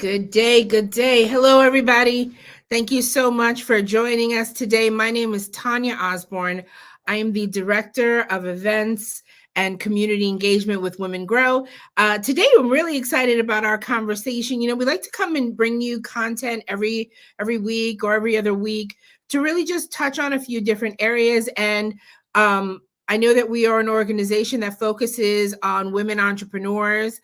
Good day, good day. Hello, everybody. Thank you so much for joining us today. My name is Tanya Osborne. I am the Director of Events and Community Engagement with Women Grow. Today, I'm really excited about our conversation. We like to come and bring you content every week or every other week to really just touch on a few different areas. And I know that we are an organization that focuses on women entrepreneurs.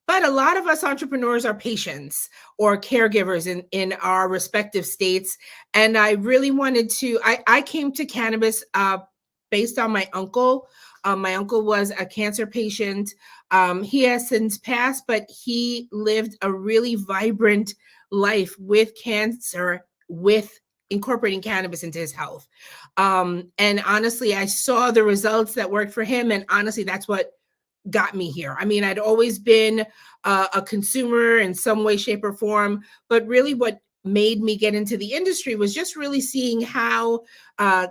But a lot of us entrepreneurs are patients or caregivers in our respective states. And I really wanted to, I came to cannabis based on my uncle. My uncle was a cancer patient. He has since passed, but he lived a really vibrant life with cancer, with incorporating cannabis into his health. And honestly, I saw the results that worked for him. And honestly, that's what got me here. I mean, I'd always been a consumer in some way, shape, or form, but really what made me get into the industry was just really seeing how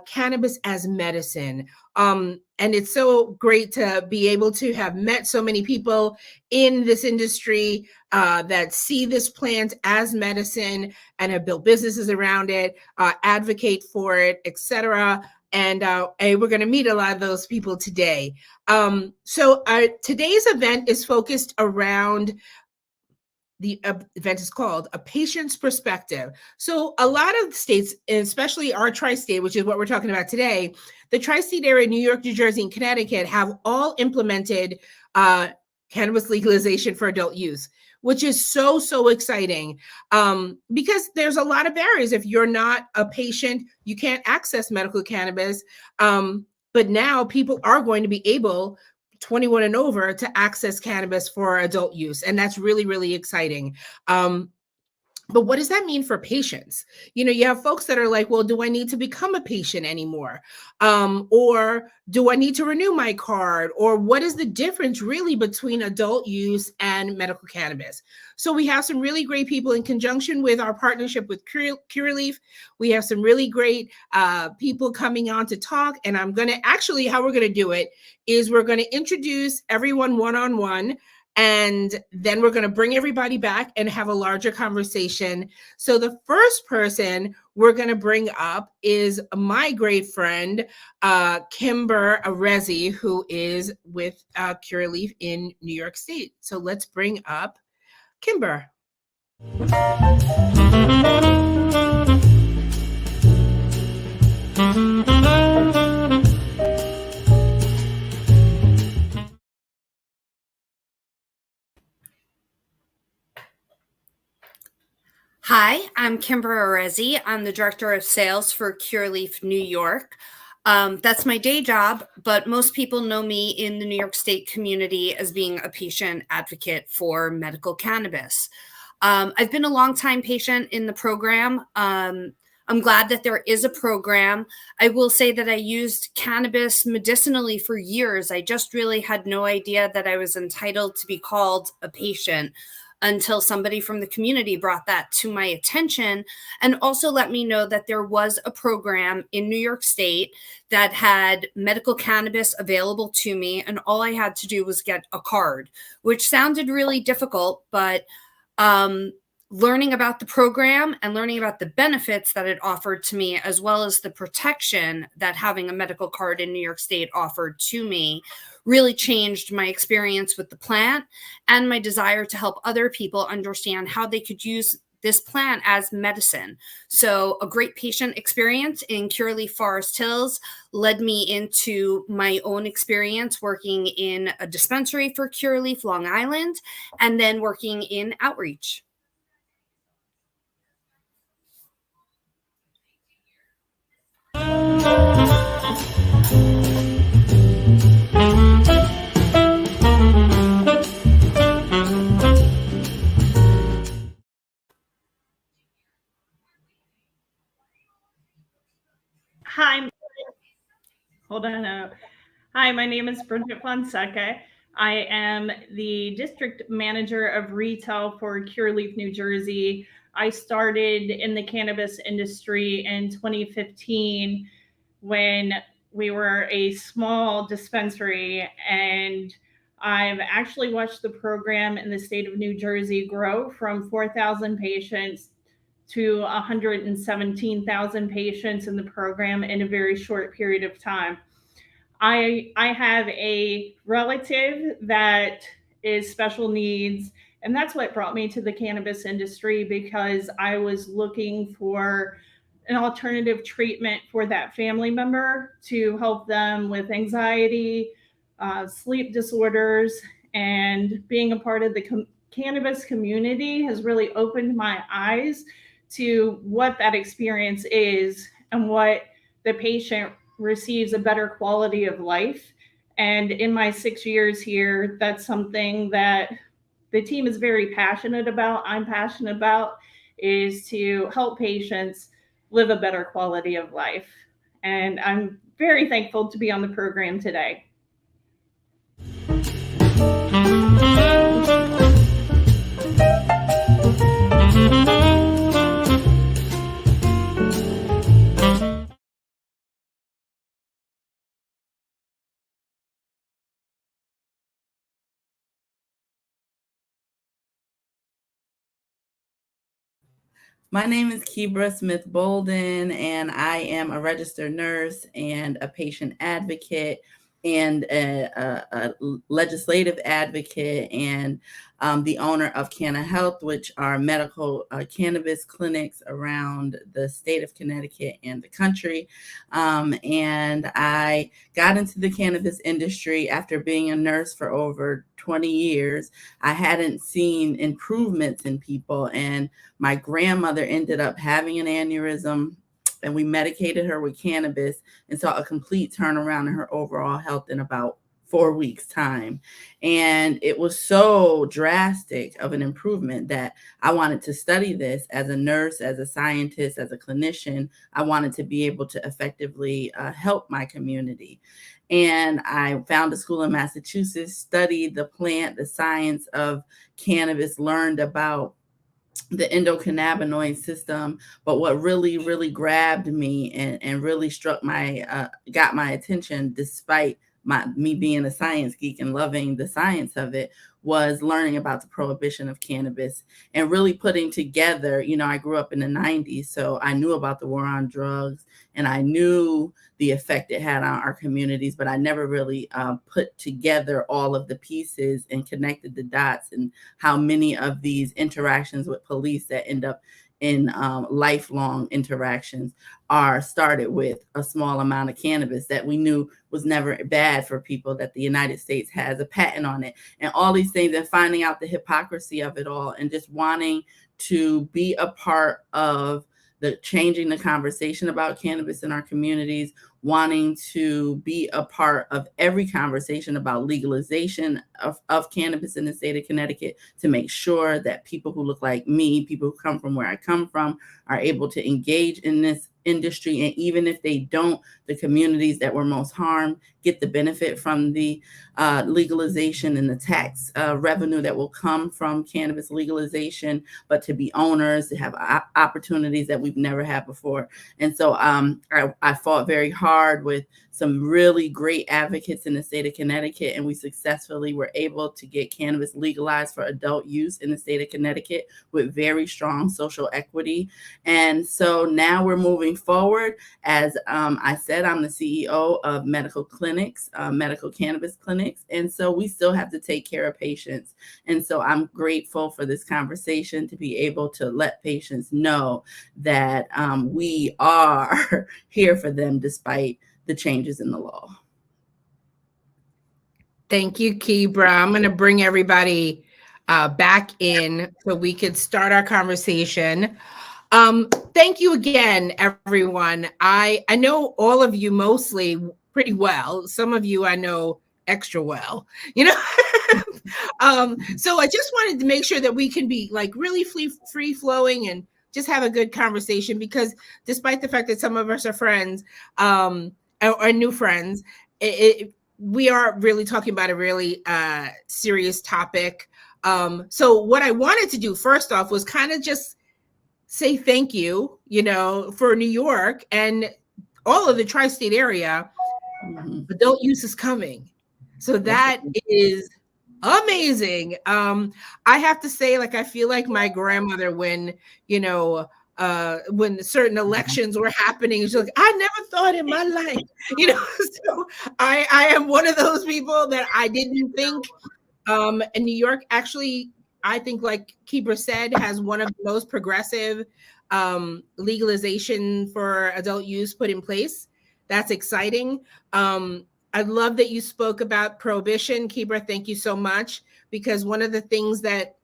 cannabis as medicine. And it's so great to be able to have met so many people in this industry that see this plant as medicine and have built businesses around it, advocate for it, etc. And we're going to meet a lot of those people today. So today's event is focused around, the event is called A Patient's Perspective. So a lot of states, especially our tri-state, which is what we're talking about today, the tri-state area, New York, New Jersey, and Connecticut have all implemented cannabis legalization for adult use, which is so exciting because there's a lot of barriers. If you're not a patient, you can't access medical cannabis. But now people are going to be able, 21 and over, to access cannabis for adult use. And that's really exciting. But what does that mean for patients? You have folks that are like, well, do I need to become a patient anymore? Or do I need to renew my card? Or what is the difference really between adult use and medical cannabis? So we have some really great people in conjunction with our partnership with Curaleaf. We have some really great people coming on to talk. And I'm going to actually, how we're going to do it is we're going to introduce everyone one-on-one. And then we're going to bring everybody back and have a larger conversation. So the first person we're going to bring up is my great friend, Kimber Arezzi, who is with Curaleaf in New York State. So let's bring up Kimber. Hi, I'm Kimber Arezzi. I'm the Director of Sales for Curaleaf New York. That's my day job, but most people know me in the New York State community as being a patient advocate for medical cannabis. I've been a long-time patient in the program. I'm glad that there is a program. I will say that I used cannabis medicinally for years. I just really had no idea that I was entitled to be called a patient until somebody from the community brought that to my attention and also let me know that there was a program in New York State that had medical cannabis available to me. And all I had to do was get a card, which sounded really difficult, but learning about the program and learning about the benefits that it offered to me, as well as the protection that having a medical card in New York State offered to me, really changed my experience with the plant and my desire to help other people understand how they could use this plant as medicine. So a great patient experience in Curaleaf Forest Hills led me into my own experience working in a dispensary for Curaleaf Long Island and then working in outreach. Hi, Hi, my name is Bridgette Fonseca. I am the district manager of retail for Curaleaf, New Jersey. I started in the cannabis industry in 2015 when we were a small dispensary, and I've actually watched the program in the state of New Jersey grow from 4,000 patients to 117,000 patients in the program in a very short period of time. I have a relative that is special needs, and that's what brought me to the cannabis industry, because I was looking for an alternative treatment for that family member to help them with anxiety, sleep disorders, and being a part of the cannabis community has really opened my eyes to what that experience is and what the patient receives a better quality of life. And in my 6 years here, that's something that the team is very passionate about. I'm passionate about, is to help patients live a better quality of life. And I'm very thankful to be on the program today. My name is Kebra Smith-Bolden, and I am a registered nurse and a patient advocate and a legislative advocate, and the owner of Canna Health, which are medical cannabis clinics around the state of Connecticut and the country. And I got into the cannabis industry after being a nurse for over 20 years. I hadn't seen improvements in people, and my grandmother ended up having an aneurysm, and we medicated her with cannabis and saw a complete turnaround in her overall health in about 4 weeks' time. And it was so drastic of an improvement that I wanted to study this as a nurse, as a scientist, as a clinician. I wanted to be able to effectively help my community. And I found a school in Massachusetts, studied the plant, the science of cannabis, learned about the endocannabinoid system. But what really, really grabbed me and really struck got my attention, despite me being a science geek and loving the science of it, was learning about the prohibition of cannabis and really putting together, I grew up in the 90s, so I knew about the war on drugs and I knew the effect it had on our communities, but I never really put together all of the pieces and connected the dots, and how many of these interactions with police that end up in lifelong interactions are started with a small amount of cannabis that we knew was never bad for people, that the United States has a patent on it, and all these things, and finding out the hypocrisy of it all, and just wanting to be a part of the changing the conversation about cannabis in our communities, wanting to be a part of every conversation about legalization of cannabis in the state of Connecticut, to make sure that people who look like me, people who come from where I come from, are able to engage in this industry. And even if they don't, the communities that were most harmed get the benefit from the legalization and the tax revenue that will come from cannabis legalization, but to be owners, to have opportunities that we've never had before. And so I fought very hard with some really great advocates in the state of Connecticut, and we successfully were able to get cannabis legalized for adult use in the state of Connecticut with very strong social equity. And so now we're moving forward. As I said, I'm the CEO of medical clinics, medical cannabis clinics. And so we still have to take care of patients. And so I'm grateful for this conversation, to be able to let patients know that we are here for them despite the changes in the law. Thank you, Kebra. I'm going to bring everybody back in so we could start our conversation. Thank you again, everyone. I know all of you mostly pretty well. Some of you I know extra well, so I just wanted to make sure that we can be like really free flowing and just have a good conversation, because despite the fact that some of us are friends, or new friends, we are really talking about a really serious topic. So what I wanted to do first off was kind of just say thank you, for New York and all of the tri-state area. Adult use is coming. So that is Amazing. I have to say, like, I feel like my grandmother when, when certain elections were happening, she's like, I never thought in my life, so I am one of those people that I didn't think. And New York actually, I think, like Kebra said, has one of the most progressive legalization for adult use put in place. That's exciting. I love that you spoke about prohibition, Kebra. Thank you so much, because one of the things that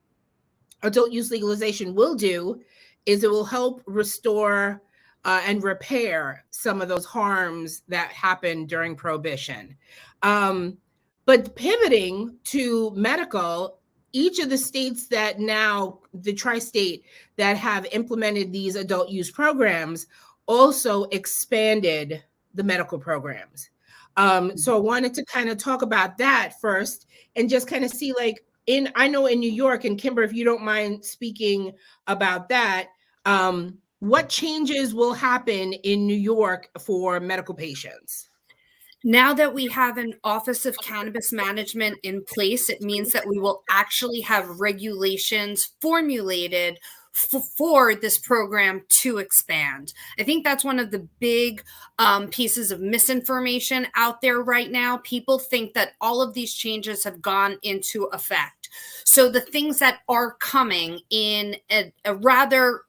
adult use legalization will do is it will help restore and repair some of those harms that happened during prohibition. But pivoting to medical, each of the states that now, the tri-state, that have implemented these adult use programs also expanded the medical programs. So I wanted to kind of talk about that first and just kind of see, like, I know in New York, and Kimber, if you don't mind speaking about that, what changes will happen in New York for medical patients? Now that we have an Office of Cannabis Management in place, it means that we will actually have regulations formulated for this program to expand. I think that's one of the big pieces of misinformation out there right now. People think that all of these changes have gone into effect. So the things that are coming in a rather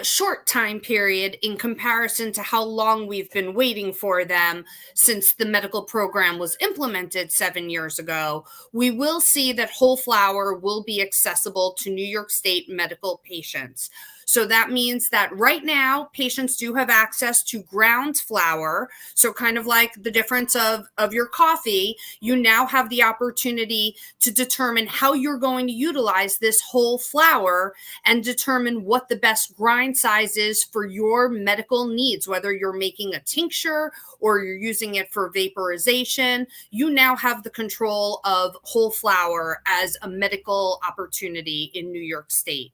short time period in comparison to how long we've been waiting for them since the medical program was implemented 7 years ago, we will see that whole flower will be accessible to New York State medical patients. So that means that right now, patients do have access to ground flower. So kind of like the difference of your coffee, you now have the opportunity to determine how you're going to utilize this whole flower and determine what the best grind size is for your medical needs, whether you're making a tincture or you're using it for vaporization. You now have the control of whole flower as a medical opportunity in New York State.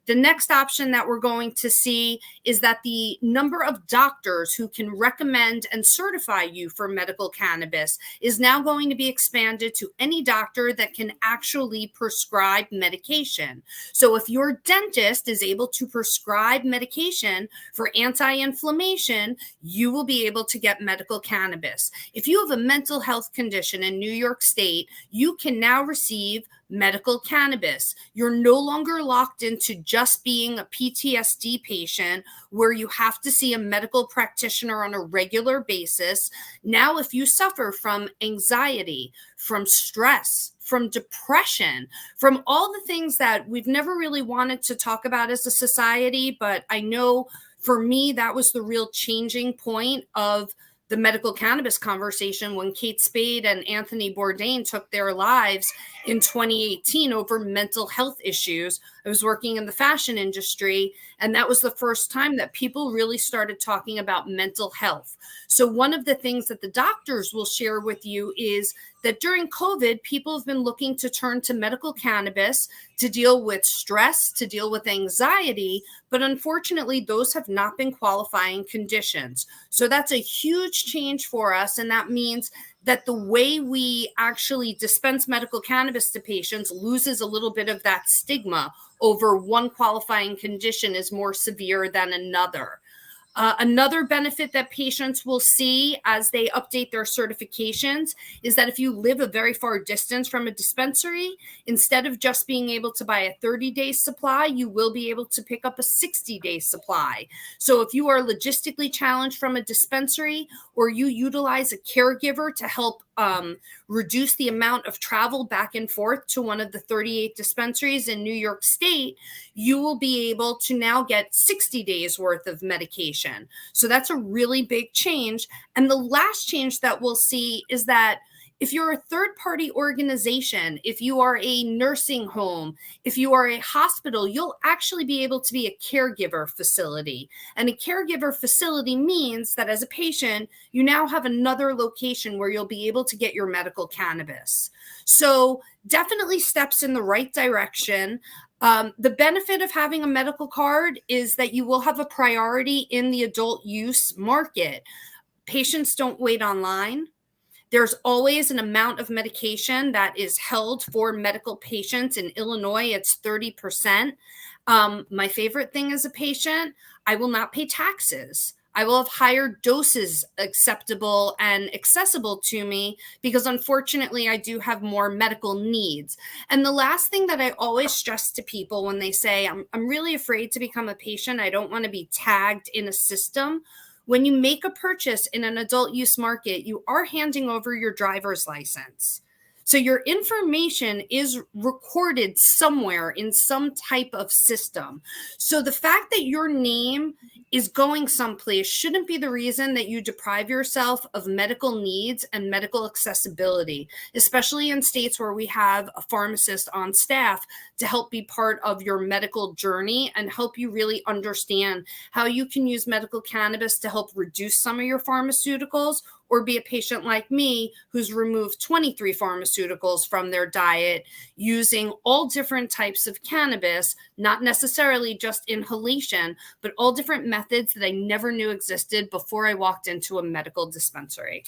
The next option that we're going to see is that the number of doctors who can recommend and certify you for medical cannabis is now going to be expanded to any doctor that can actually prescribe medication. So if your dentist is able to prescribe medication for anti-inflammation, you will be able to get medical cannabis. If you have a mental health condition in New York State, you can now receive medical cannabis. You're no longer locked into just being a PTSD patient where you have to see a medical practitioner on a regular basis. Now, if you suffer from anxiety, from stress, from depression, from all the things that we've never really wanted to talk about as a society, but I know for me, that was the real changing point of the medical cannabis conversation when Kate Spade and Anthony Bourdain took their lives in 2018 over mental health issues. I was working in the fashion industry, and that was the first time that people really started talking about mental health. So one of the things that the doctors will share with you is that during COVID, people have been looking to turn to medical cannabis to deal with stress, to deal with anxiety, but unfortunately, those have not been qualifying conditions. So that's a huge change for us, and that means that the way we actually dispense medical cannabis to patients loses a little bit of that stigma over one qualifying condition is more severe than another. Another benefit that patients will see as they update their certifications is that if you live a very far distance from a dispensary, instead of just being able to buy a 30-day supply, you will be able to pick up a 60-day supply. So if you are logistically challenged from a dispensary or you utilize a caregiver to help reduce the amount of travel back and forth to one of the 38 dispensaries in New York State, you will be able to now get 60 days worth of medication. So that's a really big change. And the last change that we'll see is that if you're a third-party organization, if you are a nursing home, if you are a hospital, you'll actually be able to be a caregiver facility. And a caregiver facility means that as a patient, you now have another location where you'll be able to get your medical cannabis. So definitely steps in the right direction. The benefit of having a medical card is that you will have a priority in the adult use market. Patients don't wait online. There's always an amount of medication that is held for medical patients. In Illinois, it's 30%. My favorite thing as a patient, I will not pay taxes. I will have higher doses acceptable and accessible to me because unfortunately I do have more medical needs. And the last thing that I always stress to people when they say, I'm really afraid to become a patient, I don't want to be tagged in a system. When you make a purchase in an adult use market, you are handing over your driver's license. So your information is recorded somewhere in some type of system. So the fact that your name is going someplace shouldn't be the reason that you deprive yourself of medical needs and medical accessibility, especially in states where we have a pharmacist on staff to help be part of your medical journey and help you really understand how you can use medical cannabis to help reduce some of your pharmaceuticals, or be a patient like me who's removed 23 pharmaceuticals from their diet using all different types of cannabis, not necessarily just inhalation, but all different methods that I never knew existed before I walked into a medical dispensary.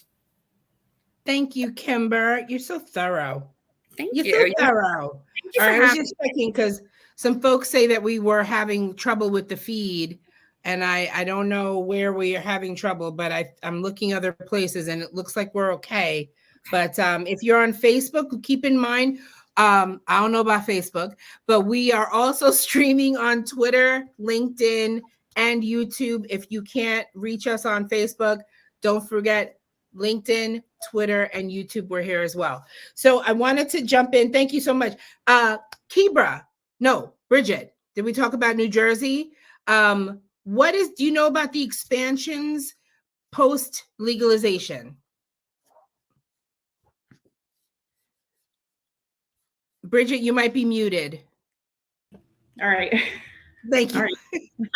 Thank you, Kimber. You're so thorough. Thank You're you. so thorough. Thank you All for right, I was having just checking because some folks say that we were having trouble with the feed, and I don't know where we are having trouble, but I'm looking other places and it looks like we're okay. But if you're on Facebook, keep in mind, I don't know about Facebook, but we are also streaming on Twitter, LinkedIn, and YouTube. If you can't reach us on Facebook, don't forget LinkedIn, Twitter, and YouTube. We're here as well. So I wanted to jump in. Thank you so much. Kebra, no, Bridgette, did we talk about New Jersey? Do you know about the expansions post legalization? Bridgette, you might be muted. All right. Thank you.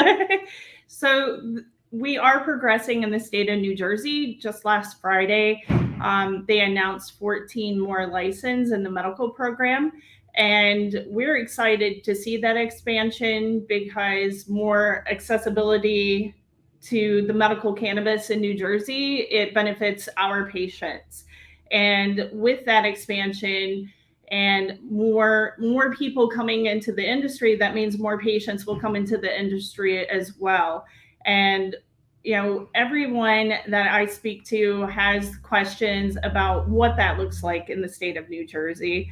All right. So we are progressing in the state of New Jersey. Just last Friday, they announced 14 more licenses in the medical program. And we're excited to see that expansion because more accessibility to the medical cannabis in New Jersey, it benefits our patients. And with that expansion and more people coming into the industry, that means more patients will come into the industry as well. And everyone that I speak to has questions about what that looks like in the state of New Jersey.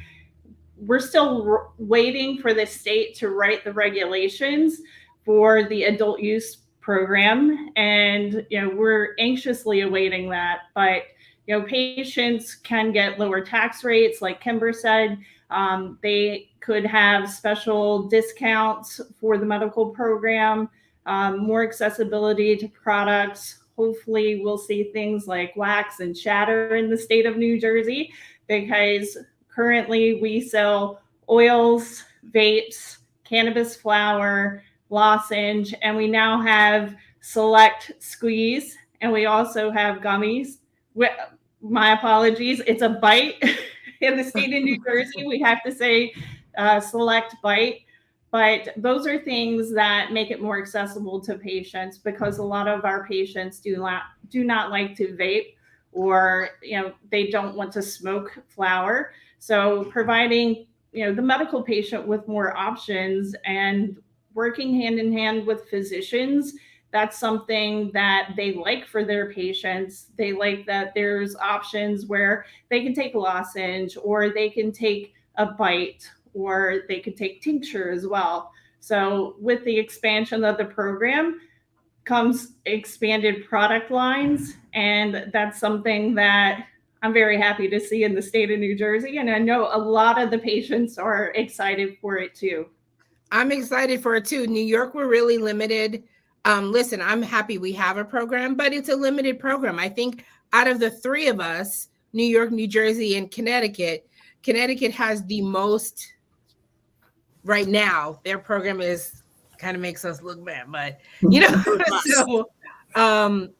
We're still waiting for the state to write the regulations for the adult use program. And, we're anxiously awaiting that. But, patients can get lower tax rates. Like Kimber said, they could have special discounts for the medical program, more accessibility to products. Hopefully we'll see things like wax and shatter in the state of New Jersey, because currently we sell oils, vapes, cannabis flower, lozenge, and we now have select squeeze, and we also have gummies. My apologies, it's a bite. In the state of New Jersey, we have to say select bite. But those are things that make it more accessible to patients, because a lot of our patients do not like to vape, or they don't want to smoke flower. So providing the medical patient with more options and working hand in hand with physicians, that's something that they like for their patients. They like that there's options where they can take a lozenge, or they can take a bite, or they could take tincture as well. So with the expansion of the program comes expanded product lines, and that's something that I'm very happy to see in the state of New Jersey. And I know a lot of the patients are excited for it too. I'm excited for it too. New York, we're really limited. Listen, I'm happy we have a program, but it's a limited program. I think out of the three of us, New York, New Jersey, and Connecticut has the most right now. Their program kind of makes us look bad, but so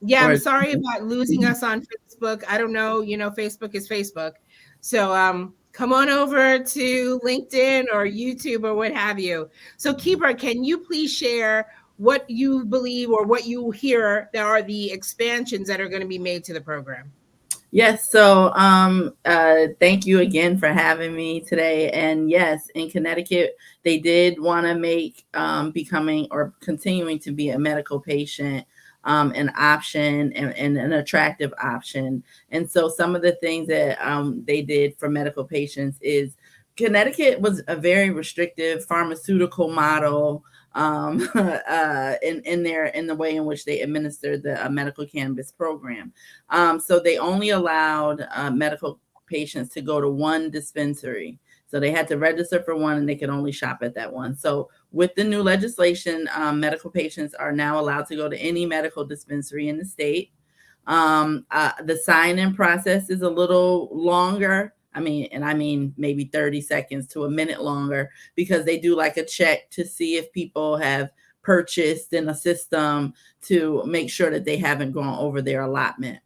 yeah, I'm sorry about losing us on Facebook. I don't know, Facebook is Facebook. So come on over to LinkedIn or YouTube or what have you. So Kebra, can you please share what you believe or what you hear that are the expansions that are going to be made to the program? Yes, so thank you again for having me today. And yes, in Connecticut, they did want to make becoming or continuing to be a medical patient an option and an attractive option. And so some of the things that they did for medical patients is Connecticut was a very restrictive pharmaceutical model in the way in which they administered the medical cannabis program. So they only allowed medical patients to go to one dispensary. So they had to register for one and they could only shop at that one. So with the new legislation, medical patients are now allowed to go to any medical dispensary in the state. The sign-in process is a little longer. I mean maybe 30 seconds to a minute longer, because they do like a check to see if people have purchased in a system to make sure that they haven't gone over their allotment.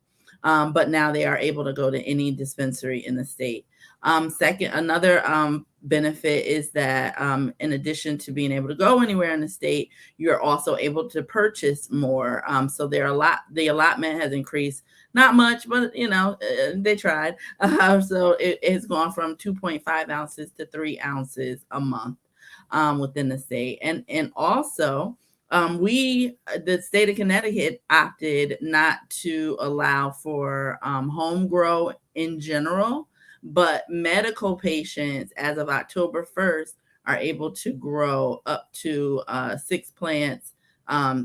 But now they are able to go to any dispensary in the state. Second, another benefit is that in addition to being able to go anywhere in the state, you're also able to purchase more. So the allotment has increased, not much, but they tried. So it has gone from 2.5 ounces to 3 ounces a month within the state. And also, the state of Connecticut opted not to allow for home grow in general, but medical patients as of October 1st are able to grow up to 6 plants,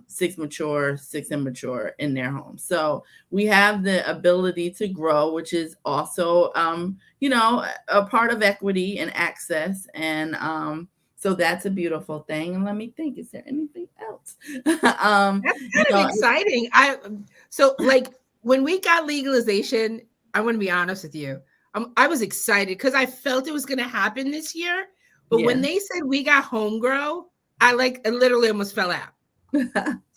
6 mature, 6 immature in their home. So we have the ability to grow, which is also, a part of equity and access. And so that's a beautiful thing. And let me think, is there anything else? That's kind of exciting. So like when we got legalization, I want to be honest with you. I was excited because I felt it was going to happen this year. But when they said we got home grow, I literally almost fell out.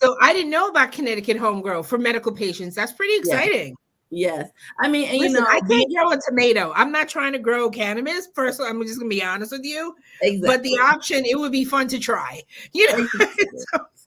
So I didn't know about Connecticut home grow for medical patients. That's pretty exciting. Yes. I mean, and listen, I can't grow a tomato. I'm not trying to grow cannabis. First, I'm just going to be honest with you. Exactly. But the option, it would be fun to try.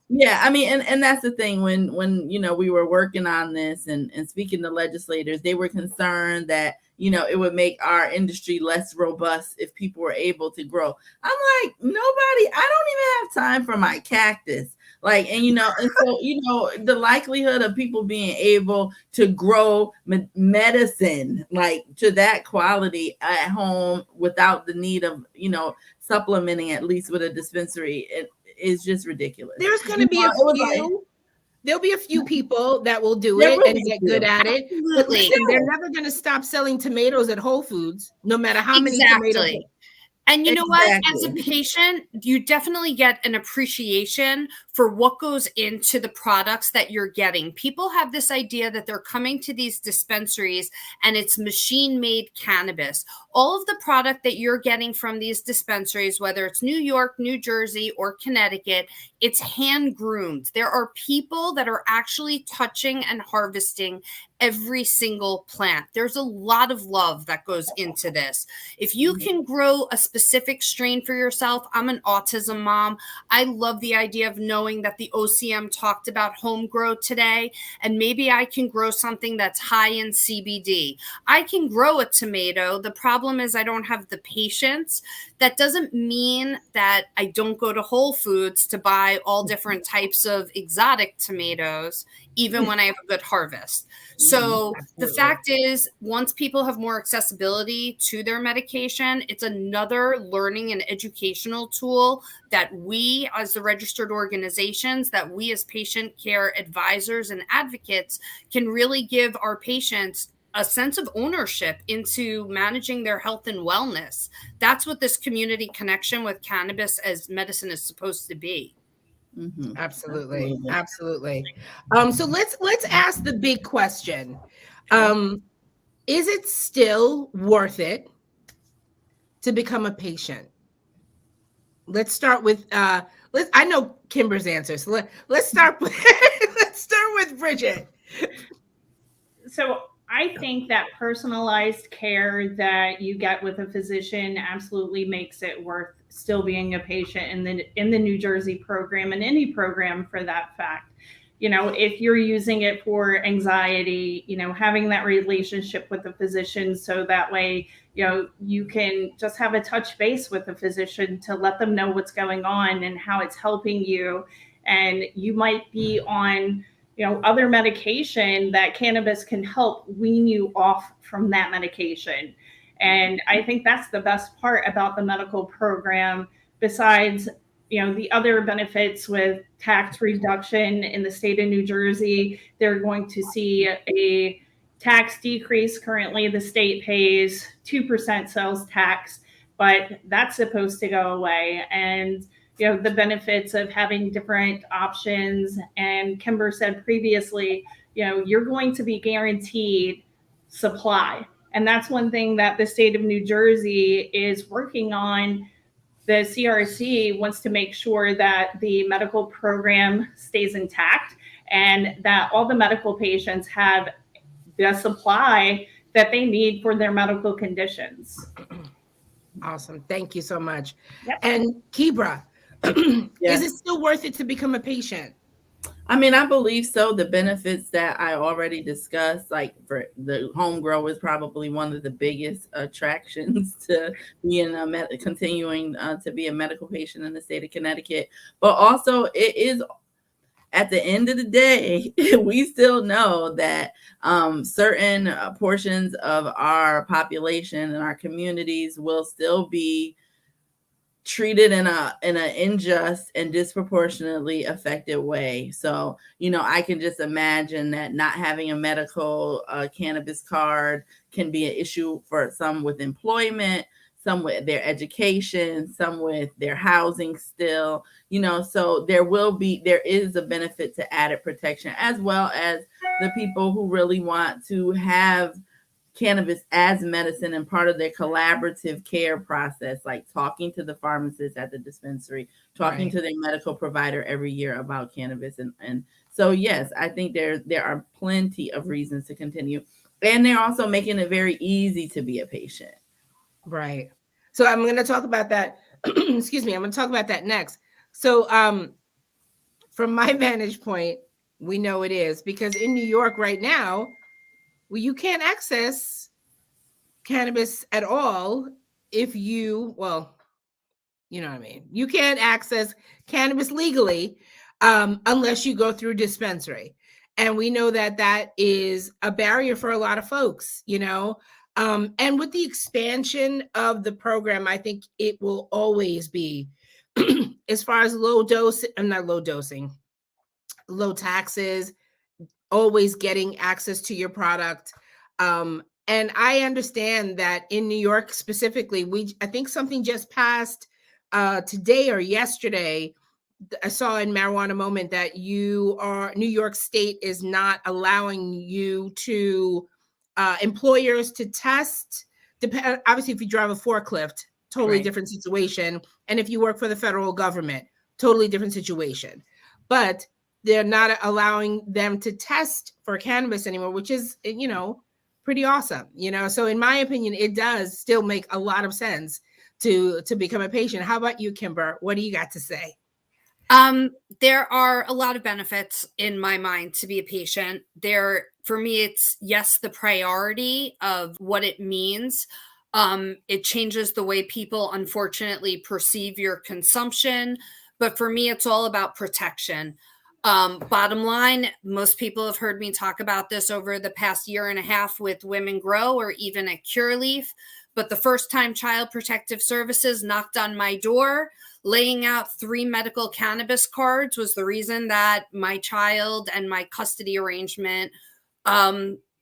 Yeah, I mean, and that's the thing, when we were working on this and speaking to legislators, they were concerned that it would make our industry less robust if people were able to grow. I'm like, I don't even have time for my cactus. Like, and so the likelihood of people being able to grow medicine like to that quality at home without the need of supplementing at least with a dispensary, it is just ridiculous. There's going to be a few. There'll be a few people that will do it and get good at it. But listen, they're never going to stop selling tomatoes at Whole Foods, no matter how many tomatoes. And you know what? As a patient, you definitely get an appreciation for what goes into the products that you're getting. People have this idea that they're coming to these dispensaries and it's machine-made cannabis. All of the product that you're getting from these dispensaries, whether it's New York, New Jersey, or Connecticut, it's hand-groomed. There are people that are actually touching and harvesting every single plant. There's a lot of love that goes into this. If you can grow a specific strain for yourself, I'm an autism mom. I love the idea of knowing that the OCM talked about home grow today, and maybe I can grow something that's high in CBD. I can grow a tomato. The problem is I don't have the patience. That doesn't mean that I don't go to Whole Foods to buy all different types of exotic tomatoes, even when I have a good harvest. So the fact is, once people have more accessibility to their medication, it's another learning and educational tool that we as the registered organizations, that we as patient care advisors and advocates can really give our patients a sense of ownership into managing their health and wellness. That's what this community connection with cannabis as medicine is supposed to be. Mm-hmm. Absolutely. So let's ask the big question. Is it still worth it to become a patient? Let's start with I know Kimber's answer. So let's start with Bridgette. So I think that personalized care that you get with a physician absolutely makes it worth still being a patient in the New Jersey program, and any program for that fact. if you're using it for anxiety, having that relationship with the physician, so that way, you can just have a touch base with the physician to let them know what's going on and how it's helping you. And you might be on, other medication that cannabis can help wean you off from that medication. And I think that's the best part about the medical program, besides the other benefits with tax reduction in the state of New Jersey. They're going to see a tax decrease. Currently, the state pays 2% sales tax, but that's supposed to go away. And the benefits of having different options. And Kimber said previously, you're going to be guaranteed supply. And that's one thing that the state of New Jersey is working on. The CRC wants to make sure that the medical program stays intact and that all the medical patients have the supply that they need for their medical conditions. Awesome. Thank you so much. Yep. And Kebra, Yes. is it still worth it to become a patient? I mean, I believe so. The benefits that I already discussed, like for the home grow, is probably one of the biggest attractions to being continuing to be a medical patient in the state of Connecticut. But also, it is, at the end of the day, we still know that certain portions of our population and our communities will still be treated in an unjust and disproportionately affected way. So, I can just imagine that not having a medical cannabis card can be an issue for some with employment, some with their education, some with their housing still, so there is a benefit to added protection, as well as the people who really want to have cannabis as medicine and part of their collaborative care process, like talking to the pharmacist at the dispensary, talking to their medical provider every year about cannabis. And so, yes, I think there are plenty of reasons to continue. And they're also making it very easy to be a patient. Right. So I'm going to talk about that. Excuse me. I'm going to talk about that next. So from my vantage point, we know it is, because in New York right now, well, you can't access cannabis at all if you know what I mean. You can't access cannabis legally unless you go through dispensary. And we know that that is a barrier for a lot of folks, and with the expansion of the program, I think it will always be, as far as low taxes, always getting access to your product. And I understand that in New York specifically, I think something just passed today or yesterday. I saw in Marijuana Moment that New York State is not allowing you to employers to test. Obviously, if you drive a forklift, totally different situation. And if you work for the federal government, totally different situation. But they're not allowing them to test for cannabis anymore, which is, pretty awesome. So in my opinion, it does still make a lot of sense to become a patient. How about you, Kimber? What do you got to say? There are a lot of benefits in my mind to be a patient. For me, it's, yes, the priority of what it means. It changes the way people, unfortunately, perceive your consumption. But for me, it's all about protection. Bottom line, most people have heard me talk about this over the past year and a half with Women Grow or even at Curaleaf. But the first time Child Protective Services knocked on my door, laying out 3 medical cannabis cards was the reason that my child and my custody arrangement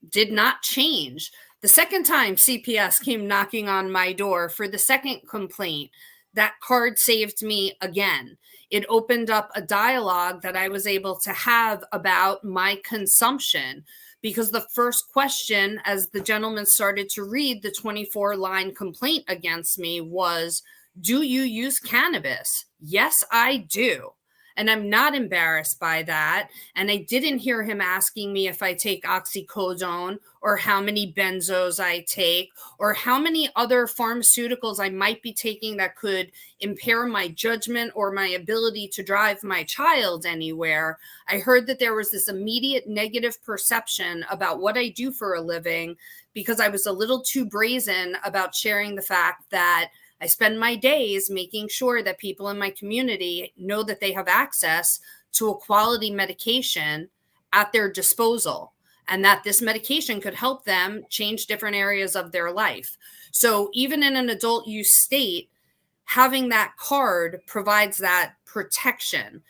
did not change. The second time CPS came knocking on my door for the second complaint, that card saved me again. It opened up a dialogue that I was able to have about my consumption, because the first question, as the gentleman started to read the 24-line complaint against me, was, do you use cannabis? Yes, I do. And I'm not embarrassed by that. And I didn't hear him asking me if I take oxycodone or how many benzos I take or how many other pharmaceuticals I might be taking that could impair my judgment or my ability to drive my child anywhere. I heard that there was this immediate negative perception about what I do for a living because I was a little too brazen about sharing the fact that I spend my days making sure that people in my community know that they have access to a quality medication at their disposal and that this medication could help them change different areas of their life. So even in an adult use state, having that card provides that protection.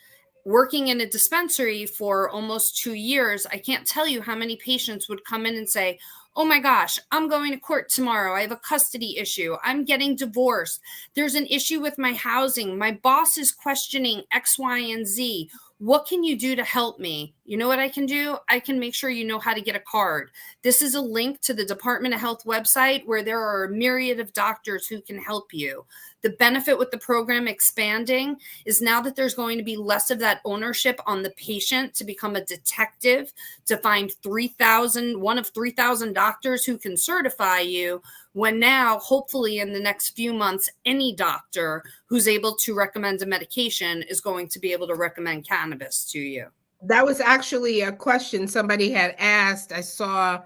Working in a dispensary for almost 2 years, I can't tell you how many patients would come in and say, oh my gosh, I'm going to court tomorrow. I have a custody issue. I'm getting divorced. There's an issue with my housing. My boss is questioning X, Y, and Z. What can you do to help me? You know what I can do? I can make sure you know how to get a card. This is a link to the Department of Health website where there are a myriad of doctors who can help you. The benefit with the program expanding is now that there's going to be less of that ownership on the patient to become a detective, to find one of 3,000 doctors who can certify you, when now, hopefully in the next few months, any doctor who's able to recommend a medication is going to be able to recommend cannabis to you. That was actually a question somebody had asked. I saw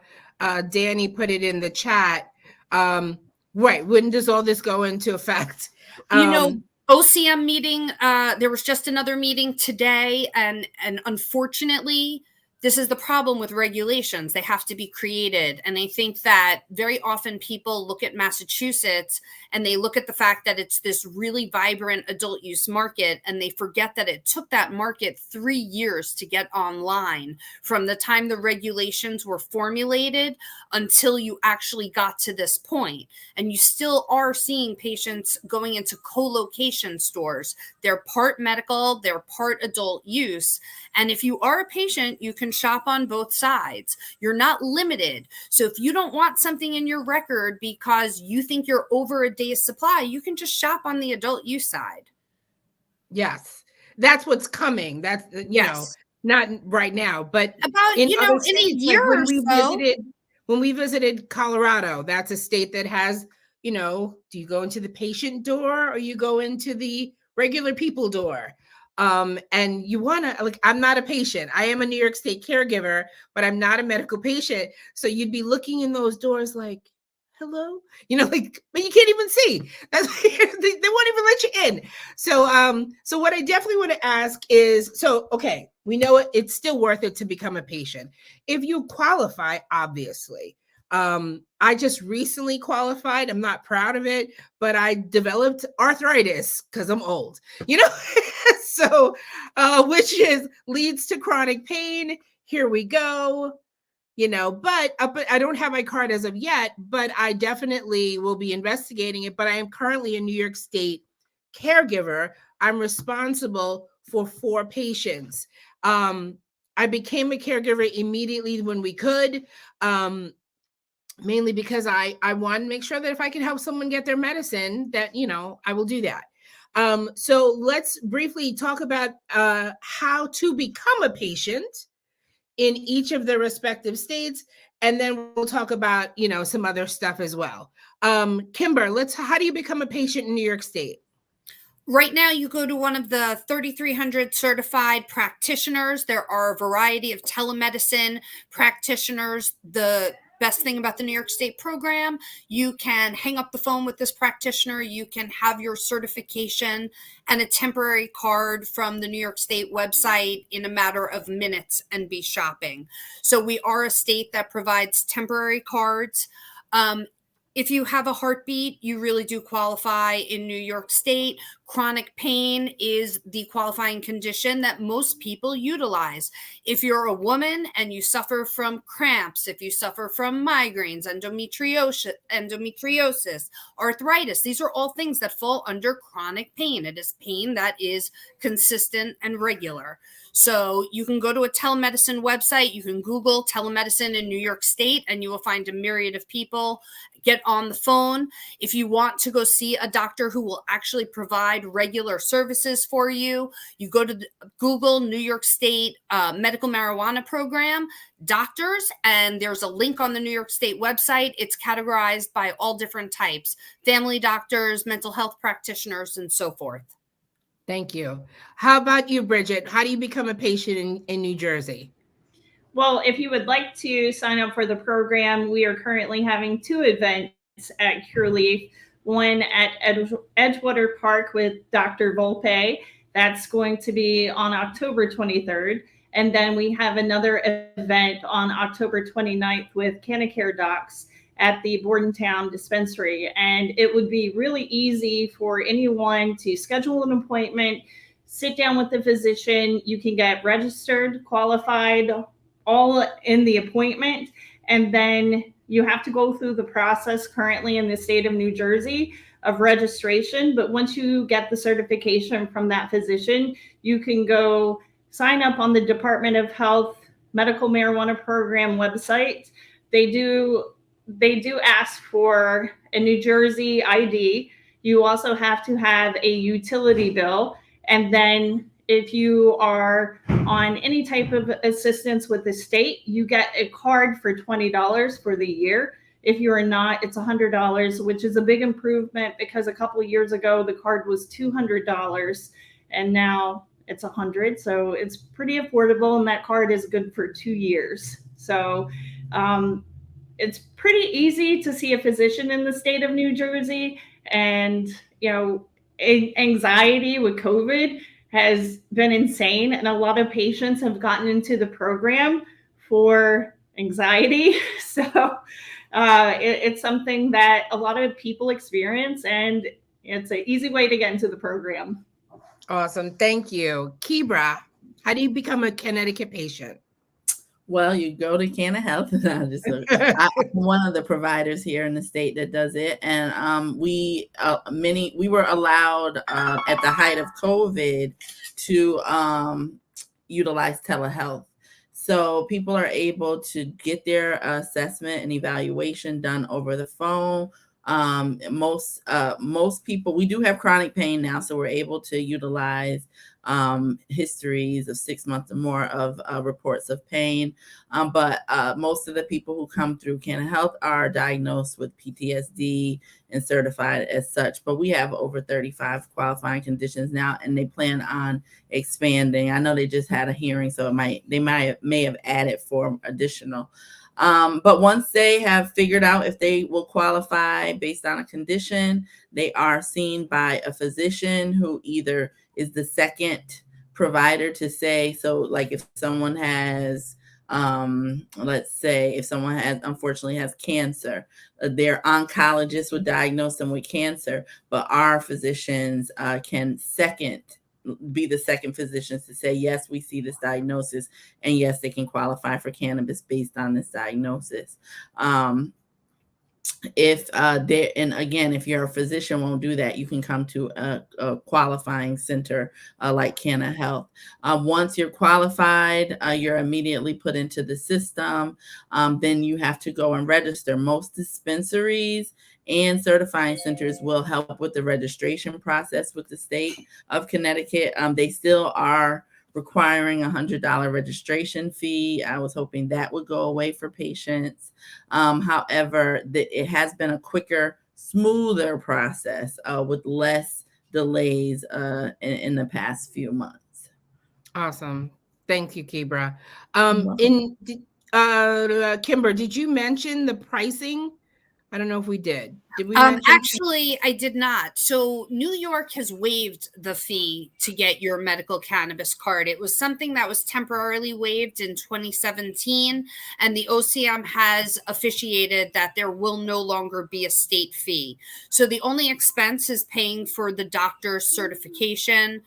Danny put it in the chat. Right. When does all this go into effect? OCM meeting, there was just another meeting today. And unfortunately, this is the problem with regulations. They have to be created. And I think that very often people look at Massachusetts and they look at the fact that it's this really vibrant adult use market, and they forget that it took that market 3 years to get online from the time the regulations were formulated until you actually got to this point. And you still are seeing patients going into co-location stores. They're part medical, they're part adult use. And if you are a patient, you can shop on both sides. You're not limited. So if you don't want something in your record because you think you're over a day's supply, you can just shop on the adult use side. Yes. That's what's coming. That's, not right now, but about, in other in a states, year like or so. When we visited Colorado, that's a state that has, do you go into the patient door or you go into the regular people door? And you want to, I'm not a patient. I am a New York State caregiver, but I'm not a medical patient. So you'd be looking in those doors like, hello, but you can't even see. That's, they won't even let you in. So what I definitely want to ask is, okay, we know it's still worth it to become a patient if you qualify, obviously. I just recently qualified. I'm not proud of it, but I developed arthritis because I'm old, so which leads to chronic pain. Here we go. But I don't have my card as of yet, but I definitely will be investigating it. But I am currently a New York State caregiver. I'm responsible for 4 patients. I became a caregiver immediately when we could, mainly because I want to make sure that if I can help someone get their medicine, that, I will do that. So let's briefly talk about how to become a patient in each of the respective states, and then we'll talk about some other stuff as well. Kimber, how do you become a patient in New York State? Right now, you go to one of the 3,300 certified practitioners. There are a variety of telemedicine practitioners. The best thing about the New York State program, you can hang up the phone with this practitioner. You can have your certification and a temporary card from the New York State website in a matter of minutes and be shopping. So we are a state that provides temporary cards. If you have a heartbeat, you really do qualify in New York State. Chronic pain is the qualifying condition that most people utilize. If you're a woman and you suffer from cramps, if you suffer from migraines, endometriosis, arthritis, these are all things that fall under chronic pain. It is pain that is consistent and regular. So you can go to a telemedicine website, you can Google telemedicine in New York State, and you will find a myriad of people. Get on the phone. If you want to go see a doctor who will actually provide regular services for you, you go to Google New York State medical marijuana program doctors, and there's a link on the New York State website. It's categorized by all different types: family doctors, mental health practitioners, and so forth. Thank you. How about you, Bridgette? How do you become a patient in New Jersey? Well, if you would like to sign up for the program, we are currently having 2 events at Cureleaf. One at Edgewater Park with Dr. Volpe. That's going to be on October 23rd. And then we have another event on October 29th with Canicare Docs at the Bordentown Dispensary. And it would be really easy for anyone to schedule an appointment, sit down with the physician. You can get registered, qualified, all in the appointment, and then you have to go through the process currently in the state of New Jersey of registration. But once you get the certification from that physician, you can go sign up on the Department of Health Medical Marijuana Program website. They do ask for a New Jersey ID. You also have to have a utility bill, and then if you are on any type of assistance with the state, you get a card for $20 for the year. If you are not, it's $100, which is a big improvement because a couple of years ago, the card was $200 and now it's $100. So it's pretty affordable, and that card is good for 2 years. So it's pretty easy to see a physician in the state of New Jersey. And, anxiety with COVID has been insane, and a lot of patients have gotten into the program for anxiety. So it's something that a lot of people experience, and it's an easy way to get into the program. Awesome. Thank you. Kebra, how do you become a Connecticut patient? Well, you go to Canna Health. I'm one of the providers here in the state that does it, and we were allowed at the height of COVID to utilize telehealth. So people are able to get their assessment and evaluation done over the phone. Most people, we do have chronic pain now, so we're able to utilize histories of 6 months or more of reports of pain. But most of the people who come through Canna Health are diagnosed with PTSD and certified as such. But we have over 35 qualifying conditions now, and they plan on expanding. I know they just had a hearing, so they may have added 4 additional. But once they have figured out if they will qualify based on a condition, they are seen by a physician who either is the second provider to say, so like if someone has, let's say if someone unfortunately has cancer, their oncologist would diagnose them with cancer, but our physicians can be the second physicians to say, yes, we see this diagnosis, and yes, they can qualify for cannabis based on this diagnosis. If you're a physician won't do that, you can come to a qualifying center like Canna Health. Once you're qualified, you're immediately put into the system. Then you have to go and register. Most dispensaries and certifying centers will help with the registration process with the state of Connecticut. They still are requiring $100 registration fee. I was hoping that would go away for patients. However, it has been a quicker, smoother process with less delays in the past few months. Awesome. Thank you, Kebra. Kimber, did you mention the pricing? I don't know if we did. Did we mention? Actually, I did not. So New York has waived the fee to get your medical cannabis card. It was something that was temporarily waived in 2017, and the OCM has officiated that there will no longer be a state fee. So the only expense is paying for the doctor's certification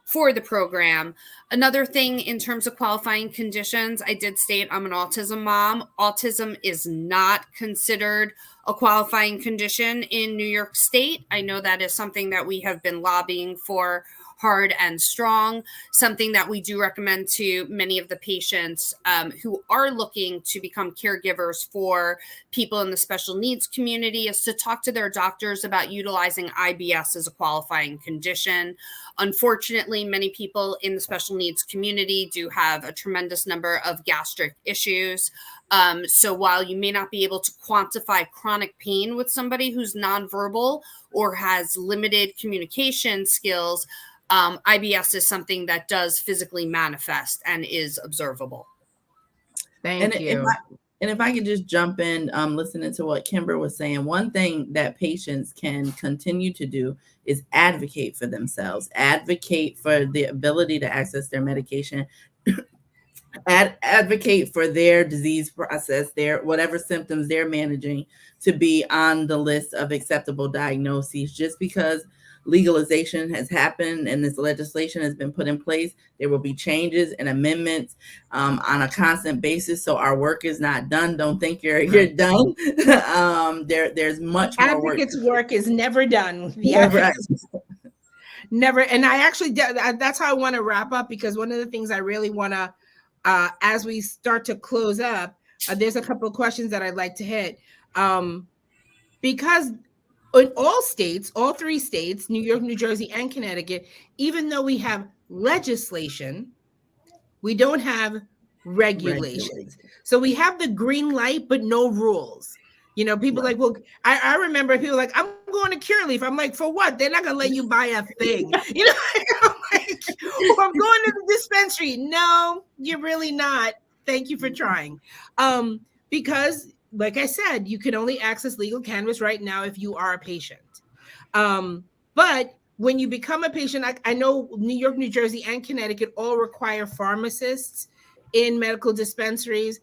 for the program. Another thing in terms of qualifying conditions, I did state I'm an autism mom. Autism is not considered a qualifying condition in New York State. I know that is something that we have been lobbying for hard and strong. Something that we do recommend to many of the patients who are looking to become caregivers for people in the special needs community is to talk to their doctors about utilizing IBS as a qualifying condition. Unfortunately, many people in the special needs community do have a tremendous number of gastric issues. So while you may not be able to quantify chronic pain with somebody who's nonverbal or has limited communication skills, IBS is something that does physically manifest and is observable. Thank you. If I could just jump in, listening to what Kimber was saying, one thing that patients can continue to do is advocate for themselves, advocate for the ability to access their medication, advocate for their disease process, their whatever symptoms they're managing to be on the list of acceptable diagnoses. Just because legalization has happened and this legislation has been put in place, there will be changes and amendments on a constant basis. So our work is not done. Don't think you're done. There's much more work. Advocates' work is never done. Never. And I actually, that's how I want to wrap up, because one of the things I really want to, as we start to close up, there's a couple of questions that I'd like to hit. Because in all states, all 3 states, New York, New Jersey, and Connecticut, even though we have legislation, we don't have regulations. So we have the green light, but no rules. You know, people like, well, I remember people like, I'm going to Curaleaf. I'm like, for what? They're not going to let you buy a thing. You know, I'm like, or I'm going to the dispensary. No, you're really not. Thank you for trying. Because like I said, you can only access legal cannabis right now if you are a patient. But when you become a patient, I know New York, New Jersey, and Connecticut all require pharmacists in medical dispensaries.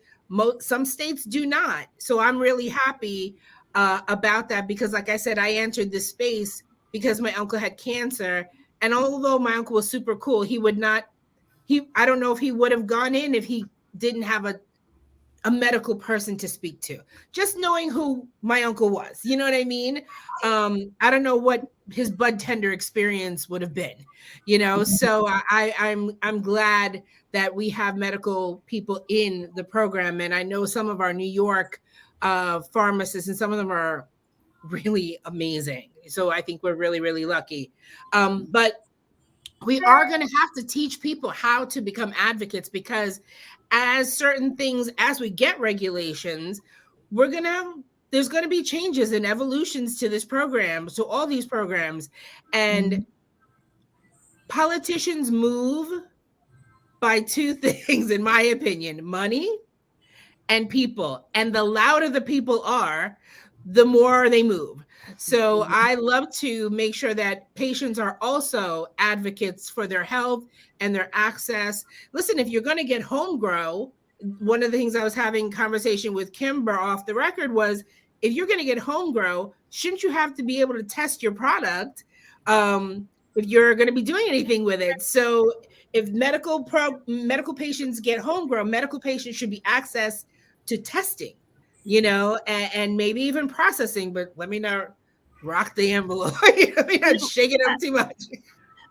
Some states do not. So I'm really happy about that, because like I said, I entered this space because my uncle had cancer. And although my uncle was super cool, I don't know if he would have gone in if he didn't have a medical person to speak to. Just knowing who my uncle was, you know what I mean? I don't know what his bud tender experience would have been, you know? So I'm glad that we have medical people in the program. And I know some of our New York pharmacists, and some of them are really amazing. So I think we're really, really lucky. But we are going to have to teach people how to become advocates, because as certain things, as we get regulations, there's going to be changes and evolutions to this program. So all these programs, and politicians move by 2 things, in my opinion: money and people. And the louder the people are, the more they move. So I love to make sure that patients are also advocates for their health and their access. Listen, if you're going to get home grow, one of the things I was having conversation with Kimber off the record was, if you're going to get home grow, shouldn't you have to be able to test your product if you're going to be doing anything with it? So if medical patients get home grow, medical patients should be access to testing, you know, and maybe even processing, but let me not rock the envelope. Let me not shake it up too much.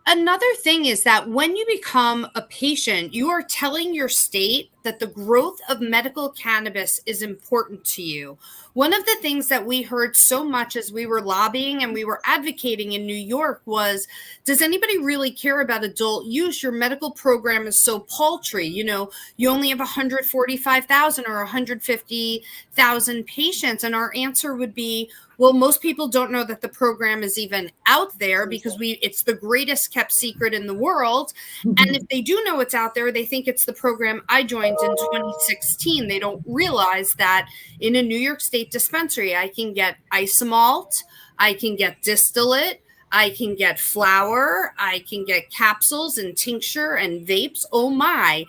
Another thing is that when you become a patient, you are telling your state that the growth of medical cannabis is important to you. One of the things that we heard so much as we were lobbying and we were advocating in New York was, does anybody really care about adult use? Your medical program is so paltry. You know, you only have 145,000 or 150,000 patients. And our answer would be, well, most people don't know that the program is even out there, because it's the greatest kept secret in the world. And if they do know it's out there, they think it's the program I joined in 2016. They don't realize that in a New York State dispensary, I can get isomalt, I can get distillate, I can get flour, I can get capsules and tincture and vapes. Oh my,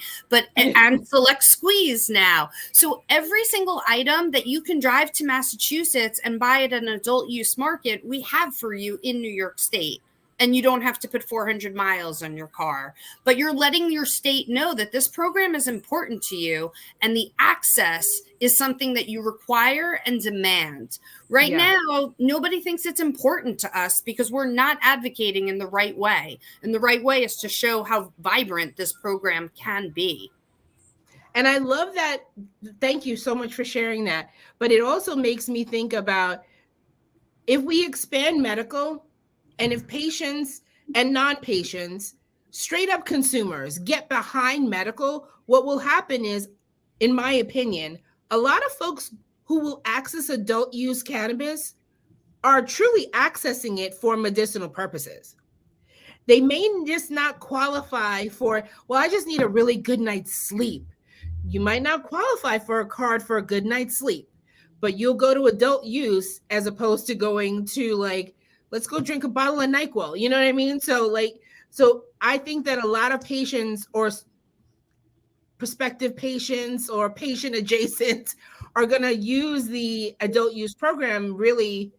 and select squeeze now. So every single item that you can drive to Massachusetts and buy at an adult use market, we have for you in New York State. and you don't have to put 400 miles on your car. But you're letting your state know that this program is important to you, and the access is something that you require and demand. Right now, nobody thinks it's important to us because we're not advocating in the right way. And the right way is to show how vibrant this program can be. And I love that. Thank you so much for sharing that. But it also makes me think about, if we expand medical, and if patients and non-patients, straight up consumers, get behind medical, what will happen is, in my opinion, a lot of folks who will access adult use cannabis are truly accessing it for medicinal purposes. They may just not qualify for, well, I just need a really good night's sleep. You might not qualify for a card for a good night's sleep, but you'll go to adult use as opposed to going to, like, let's go drink a bottle of NyQuil. You know what I mean? So I think that a lot of patients or prospective patients or patient adjacent are going to use the adult use program really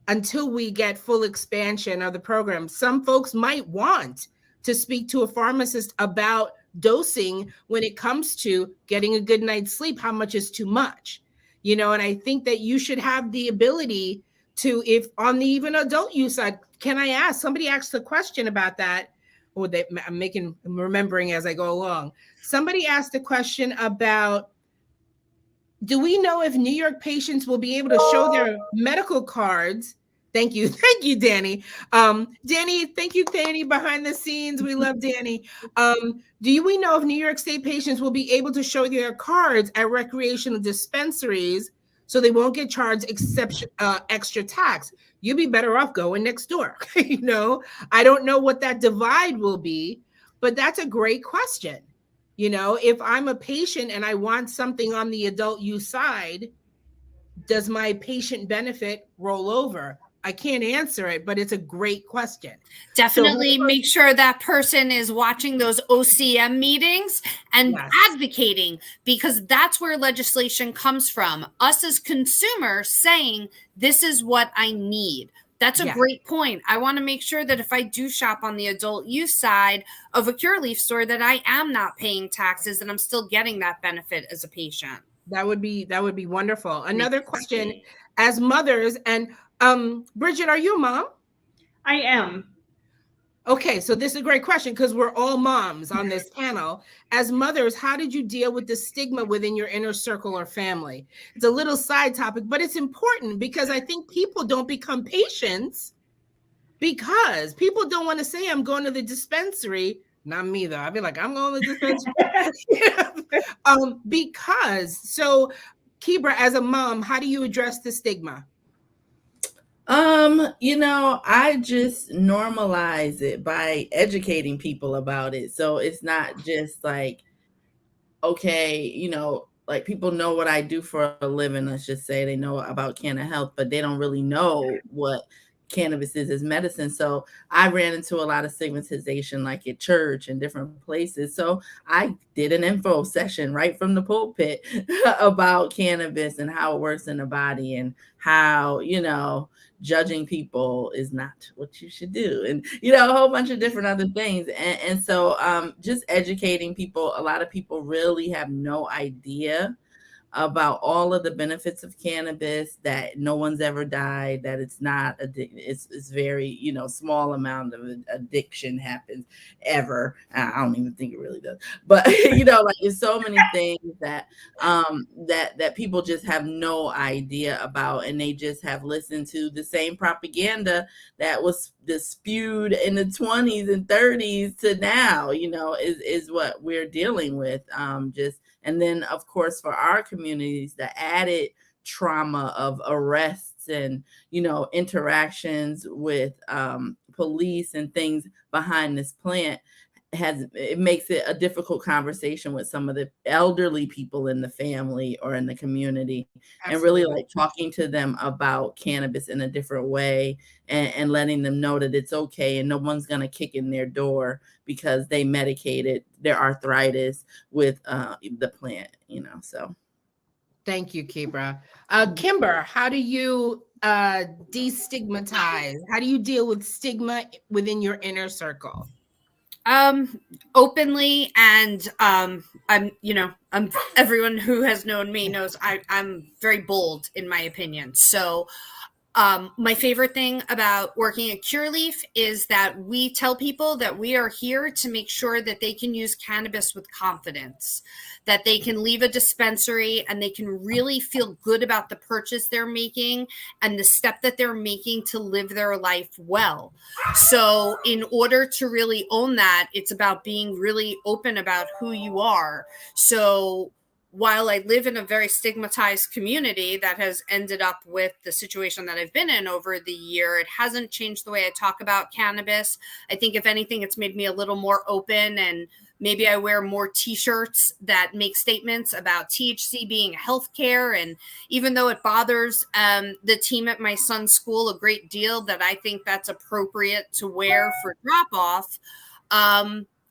until we get full expansion of the program. Some folks might want to speak to a pharmacist about dosing when it comes to getting a good night's sleep. How much is too much? And I think that you should have the ability to, if on the even adult use side, can I ask, somebody asked a question about that, or I'm remembering as I go along. Somebody asked a question about, do we know if New York patients will be able to show their medical cards? Thank you, Danny. Danny, thank you, Danny, behind the scenes. We love Danny. Do we know if New York State patients will be able to show their cards at recreational dispensaries so they won't get charged extra tax? You'd be better off going next door. I don't know what that divide will be, but that's a great question. If I'm a patient and I want something on the adult use side, does my patient benefit roll over? I can't answer it, but it's a great question. Definitely make sure that person is watching those OCM meetings and advocating, because that's where legislation comes from. Us as consumers saying, this is what I need. That's a great point. I want to make sure that if I do shop on the adult use side of a Curaleaf store, that I am not paying taxes and I'm still getting that benefit as a patient. That would be wonderful. Another question, as mothers, and Bridgette, are you a mom? I am. Okay, so this is a great question because we're all moms on this panel. As mothers, how did you deal with the stigma within your inner circle or family? It's a little side topic, but it's important because I think people don't become patients because people don't want to say, I'm going to the dispensary. Not me, though. I'd be like, I'm going to the dispensary. So, Kebra, as a mom, how do you address the stigma? I just normalize it by educating people about it. So it's not just like, okay, like people know what I do for a living. Let's just say they know about Canna Health, but they don't really know what cannabis is as medicine. So I ran into a lot of stigmatization, like at church and different places. So I did an info session right from the pulpit about cannabis and how it works in the body and how, judging people is not what you should do. And, a whole bunch of different other things. And so just educating people. A lot of people really have no idea about all of the benefits of cannabis, that no one's ever died, that it's not it's very small amount of addiction happens ever. I don't even think it really does, but like there's so many things that that people just have no idea about, and they just have listened to the same propaganda that was spewed in the 20s and 30s to now, is what we're dealing with. And then, of course, for our communities, the added trauma of arrests and, interactions with police and things behind this plant it makes it a difficult conversation with some of the elderly people in the family or in the community. Absolutely. And really like talking to them about cannabis in a different way and letting them know that it's okay and no one's going to kick in their door because they medicated their arthritis with the plant, so. Thank you, Kebra. Kimber, how do you destigmatize? How do you deal with stigma within your inner circle? Openly, and I'm everyone who has known me knows I'm very bold in my opinion. So my favorite thing about working at Curaleaf is that we tell people that we are here to make sure that they can use cannabis with confidence, that they can leave a dispensary and they can really feel good about the purchase they're making and the step that they're making to live their life well. So in order to really own that, it's about being really open about who you are. So while I live in a very stigmatized community that has ended up with the situation that I've been in over the year, it hasn't changed the way I talk about cannabis. I think if anything, it's made me a little more open, and maybe I wear more t-shirts that make statements about THC being healthcare. And even though it bothers the team at my son's school a great deal that I think that's appropriate to wear for drop-off,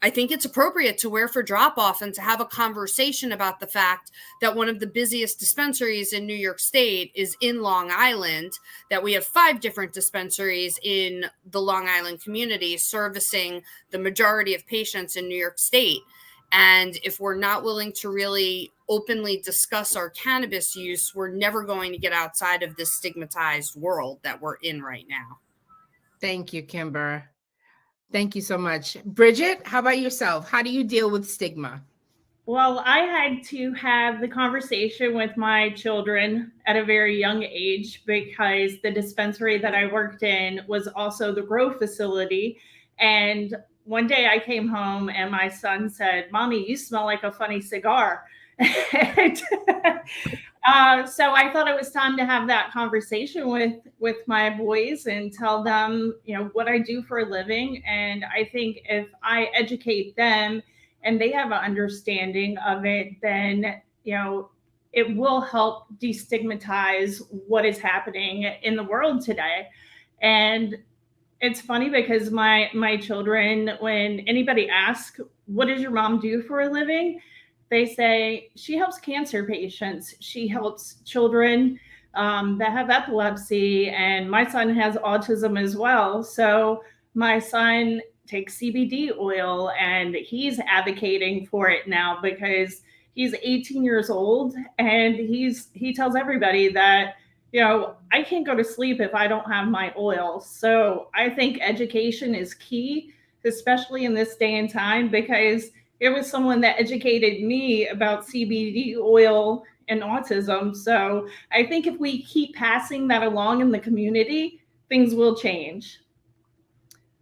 I think it's appropriate to wear for drop-off and to have a conversation about the fact that one of the busiest dispensaries in New York State is in Long Island, that we have 5 different dispensaries in the Long Island community servicing the majority of patients in New York State. And if we're not willing to really openly discuss our cannabis use, we're never going to get outside of this stigmatized world that we're in right now. Thank you, Kimber. Thank you so much. Bridgette, how about yourself? How do you deal with stigma? Well, I had to have the conversation with my children at a very young age because the dispensary that I worked in was also the grow facility. And one day I came home and my son said, "Mommy, you smell like a funny cigar." And, so I thought it was time to have that conversation with my boys and tell them, what I do for a living. And I think if I educate them and they have an understanding of it, then, it will help destigmatize what is happening in the world today. And it's funny because my children, when anybody asks, "What does your mom do for a living?" they say, "She helps cancer patients. She helps children that have epilepsy. And my son has autism as well. So my son takes CBD oil and he's advocating for it now because he's 18 years old. And he tells everybody that, I can't go to sleep if I don't have my oil." So I think education is key, especially in this day and time, because it was someone that educated me about CBD oil and autism. So I think if we keep passing that along in the community, things will change.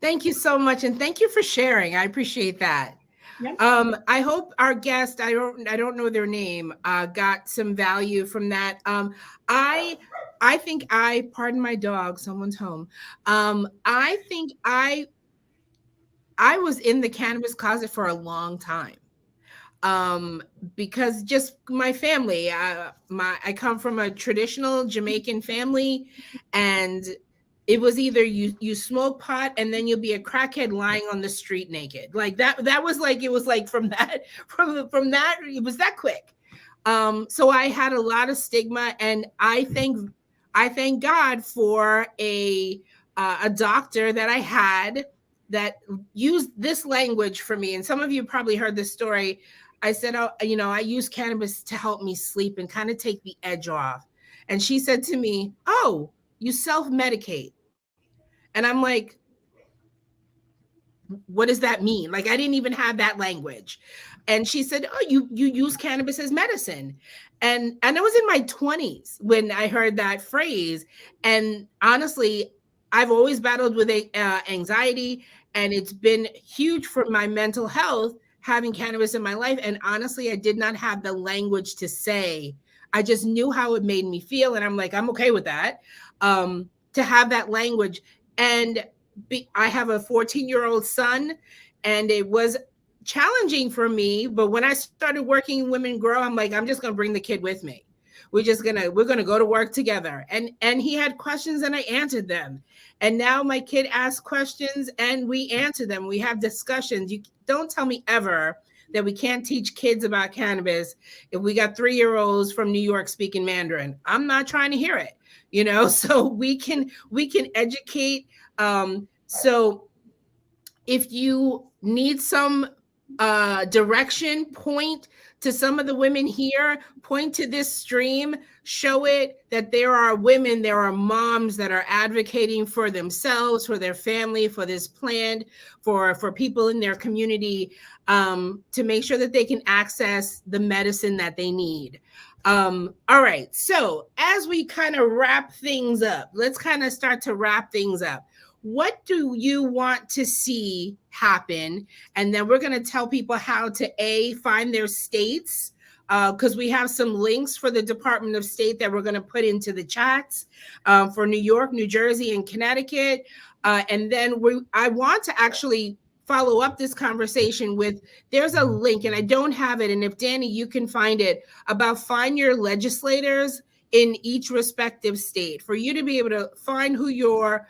Thank you so much. And thank you for sharing. I appreciate that. Yep. I hope our guest, I don't know their name, got some value from that. I think pardon my dog, someone's home. I think I was in the cannabis closet for a long time. Because just my family, I come from a traditional Jamaican family, and it was either you smoke pot and then you'll be a crackhead lying on the street naked. Like that was like, it was like from that, it was that quick. So I had a lot of stigma, and I thank God for a doctor that I had that used this language for me. And some of you probably heard this story. I said, "Oh, I use cannabis to help me sleep and kind of take the edge off." And she said to me, "Oh, you self-medicate." And I'm like, what does that mean? Like, I didn't even have that language. And she said, "Oh, you use cannabis as medicine." And I was in my 20s when I heard that phrase. And honestly, I've always battled with anxiety, and it's been huge for my mental health having cannabis in my life. And honestly, I did not have the language to say. I just knew how it made me feel. And I'm like, I'm okay with that, to have that language. And I have a 14-year-old son, and it was challenging for me. But when I started working in Women Grow, I'm like, I'm just going to bring the kid with me. We're going to go to work together. And he had questions and I answered them. And now my kid asks questions and we answer them. We have discussions. You don't tell me ever that we can't teach kids about cannabis if we got 3-year-olds from New York speaking Mandarin. I'm not trying to hear it, so we can educate. So if you need some direction, point to some of the women here, point to this stream, show it that there are women, there are moms that are advocating for themselves, for their family, for this plant, for people in their community, to make sure that they can access the medicine that they need. All right, so as we kind of wrap things up, let's kind of start to wrap things up. What do you want to see happen? And then we're going to tell people how to find their states, because we have some links for the Department of State that we're going to put into the chats for New York, New Jersey, and Connecticut. And then I want to actually follow up this conversation with, there's a link, and I don't have it, and if Danny, you can find it, about find your legislators in each respective state, for you to be able to find who your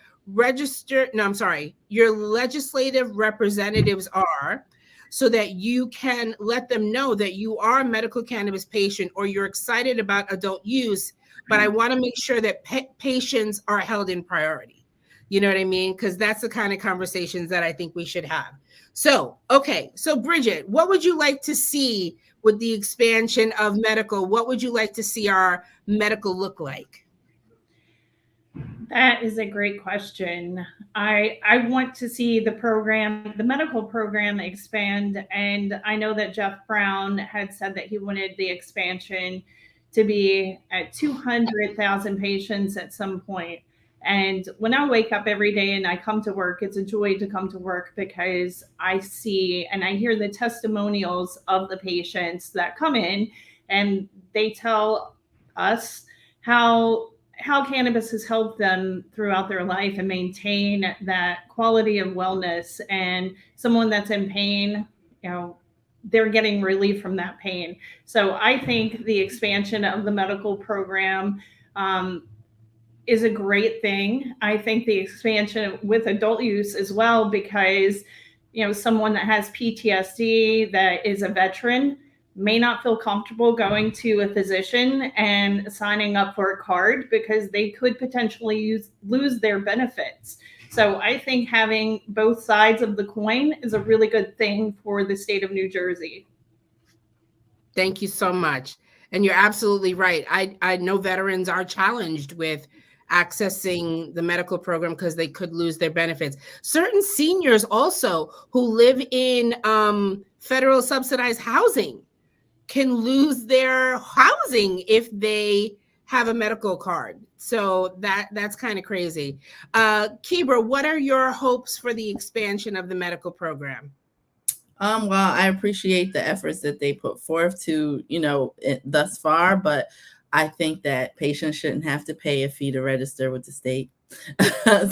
your legislative representatives are, so that you can let them know that you are a medical cannabis patient or you're excited about adult use, but I want to make sure that patients are held in priority. You know what I mean? Because that's the kind of conversations that I think we should have. So, okay. So Bridgette, what would you like to see with the expansion of medical? What would you like to see our medical look like? That is a great question. I want to see the medical program expand. And I know that Jeff Brown had said that he wanted the expansion to be at 200,000 patients at some point. And when I wake up every day and I come to work, it's a joy to come to work, because I see and I hear the testimonials of the patients that come in, and they tell us how cannabis has helped them throughout their life and maintain that quality of wellness. And someone that's in pain, they're getting relief from that pain. So I think the expansion of the medical program is a great thing. I think the expansion with adult use as well, because, someone that has PTSD, that is a veteran, may not feel comfortable going to a physician and signing up for a card, because they could potentially lose their benefits. So I think having both sides of the coin is a really good thing for the state of New Jersey. Thank you so much. And you're absolutely right. I know veterans are challenged with accessing the medical program because they could lose their benefits. Certain seniors also who live in federal subsidized housing can lose their housing if they have a medical card. So that's kind of crazy. Kebra, what are your hopes for the expansion of the medical program? Well, I appreciate the efforts that they put forth to, thus far, but I think that patients shouldn't have to pay a fee to register with the state.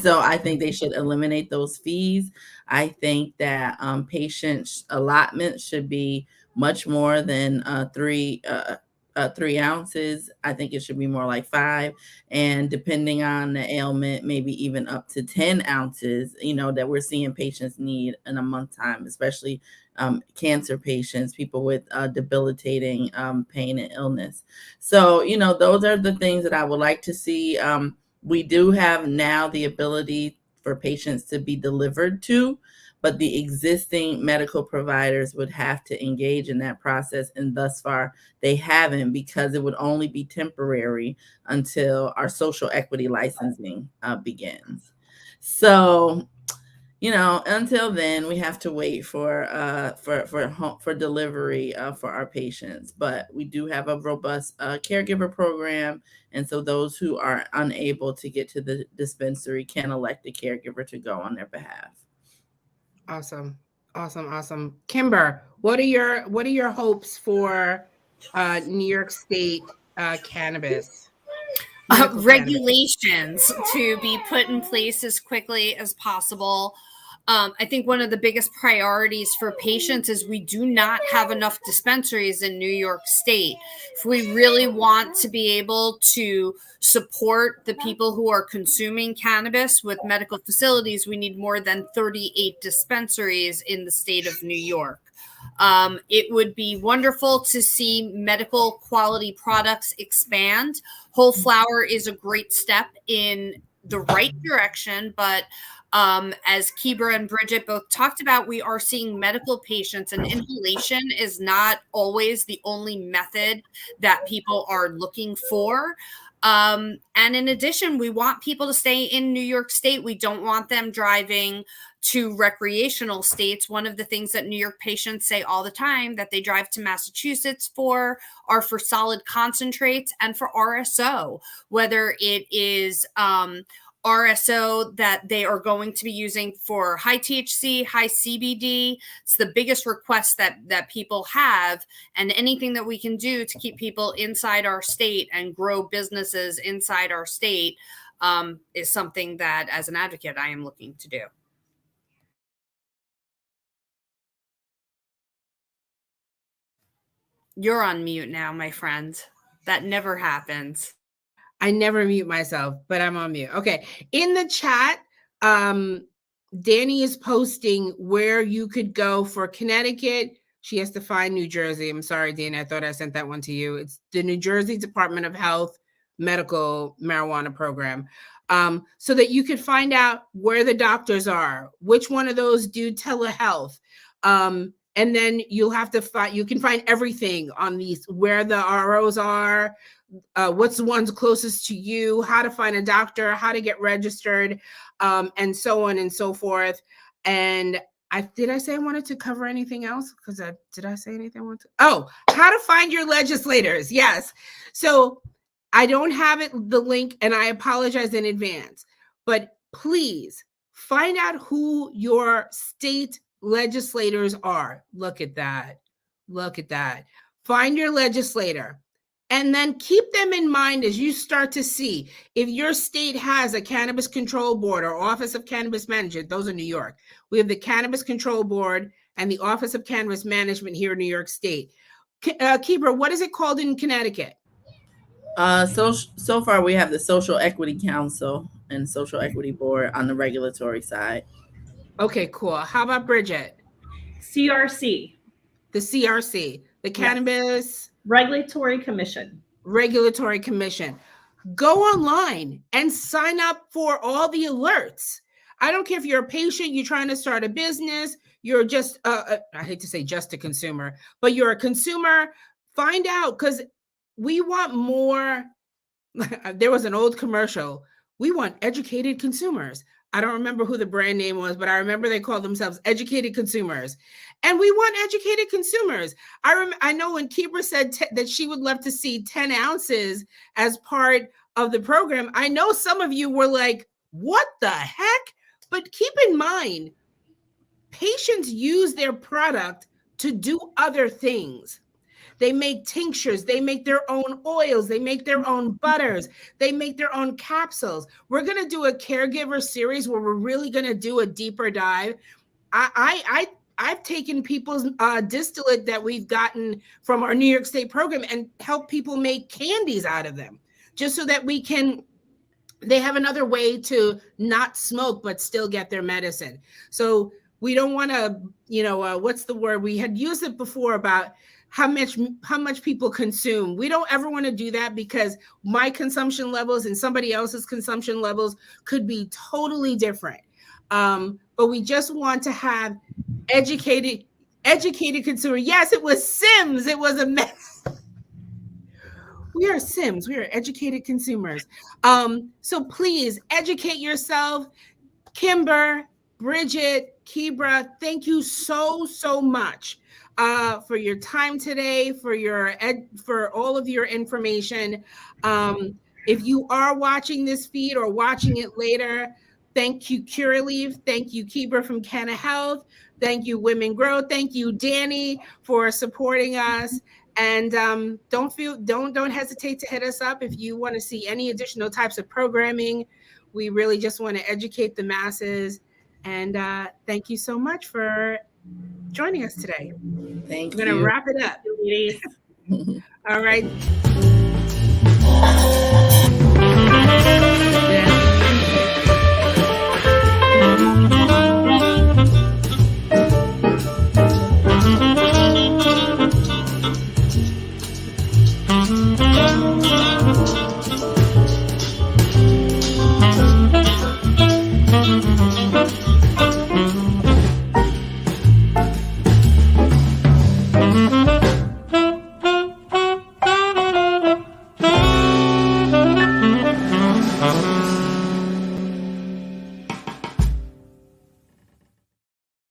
So I think they should eliminate those fees. I think that patient allotment should be much more than 3 ounces. I think it should be more like 5. And depending on the ailment, maybe even up to 10 ounces, that we're seeing patients need in a month time, especially cancer patients, people with debilitating pain and illness. So, those are the things that I would like to see. We do have now the ability for patients to be delivered to, but the existing medical providers would have to engage in that process. And thus far, they haven't, because it would only be temporary until our social equity licensing begins. So, until then, we have to wait for delivery for our patients. But we do have a robust caregiver program, and so those who are unable to get to the dispensary can elect a caregiver to go on their behalf. Awesome. Kimber, what are your hopes for New York State cannabis? Regulations to be put in place as quickly as possible. I think one of the biggest priorities for patients is we do not have enough dispensaries in New York State. If we really want to be able to support the people who are consuming cannabis with medical facilities, we need more than 38 dispensaries in the state of New York. It would be wonderful to see medical quality products expand. Whole flower is a great step in the right direction, but as Kebra and Bridgette both talked about, we are seeing medical patients, and inhalation is not always the only method that people are looking for. And in addition, we want people to stay in New York State. We don't want them driving to recreational states. One of the things that New York patients say all the time that they drive to Massachusetts for are for solid concentrates and for RSO, whether it is RSO that they are going to be using for high THC, high CBD. It's the biggest request that people have, and anything that we can do to keep people inside our state and grow businesses inside our state is something that, as an advocate, I am looking to do. You're on mute now, my friend. That never happens. I never mute myself, but I'm on mute. Okay. In the chat, Danny is posting where you could go for Connecticut. She has to find New Jersey. I'm sorry, Danny. I thought I sent that one to you. It's the New Jersey Department of Health Medical Marijuana Program. So that you could find out where the doctors are, which one of those do telehealth. And then you'll have to find, you can find everything on these, where the ROs are, what's the ones closest to you, how to find a doctor, how to get registered, and so on and so forth. And did I say I wanted to cover anything else? Because did I say anything? Oh, how to find your legislators. Yes. So I don't have the link, and I apologize in advance, but please find out who your state legislators are. Look at that. Look at that. Find your legislator. And then keep them in mind as you start to see if your state has a Cannabis Control Board or Office of Cannabis Management. Those are New York. We have the Cannabis Control Board and the Office of Cannabis Management here in New York State. Kebra, what is it called in Connecticut? So far we have the Social Equity Council and Social Equity Board on the regulatory side. Okay, cool. How about Bridgette? CRC. The CRC, the Cannabis Regulatory Commission. Regulatory Commission. Go online and sign up for all the alerts. I don't care if you're a patient, you're trying to start a business, you're just, I hate to say just a consumer, but you're a consumer. Find out, because we want more. There was an old commercial. We want educated consumers. I don't remember who the brand name was, but I remember they called themselves Educated Consumers. And we want educated consumers. I know when Kebra said that she would love to see 10 ounces as part of the program, I know some of you were like, what the heck? But keep in mind, patients use their product to do other things. They make tinctures, they make their own oils, they make their own butters, they make their own capsules. We're going to do a caregiver series where we're really going to do a deeper dive. I've taken people's distillate that we've gotten from our New York State program and help people make candies out of them, just so that they have another way to not smoke but still get their medicine. So we don't want to, what's the word? We had used it before about how much people consume. We don't ever want to do that, because my consumption levels and somebody else's consumption levels could be totally different. But we just want to have educated consumer. Yes, it was Sims. It was a mess. We are Sims. We are educated consumers. So please educate yourself. Kimber, Bridgette, Kebra, thank you so much for your time today, for all of your information. If you are watching this feed or watching it later, thank you, Chirali. Thank you, Kebra from Canna Health. Thank you, Women Grow. Thank you, Danny, for supporting us. And don't hesitate to hit us up if you want to see any additional types of programming. We really just want to educate the masses. And thank you so much for joining us today. Thank you. We're going to wrap it up. All right.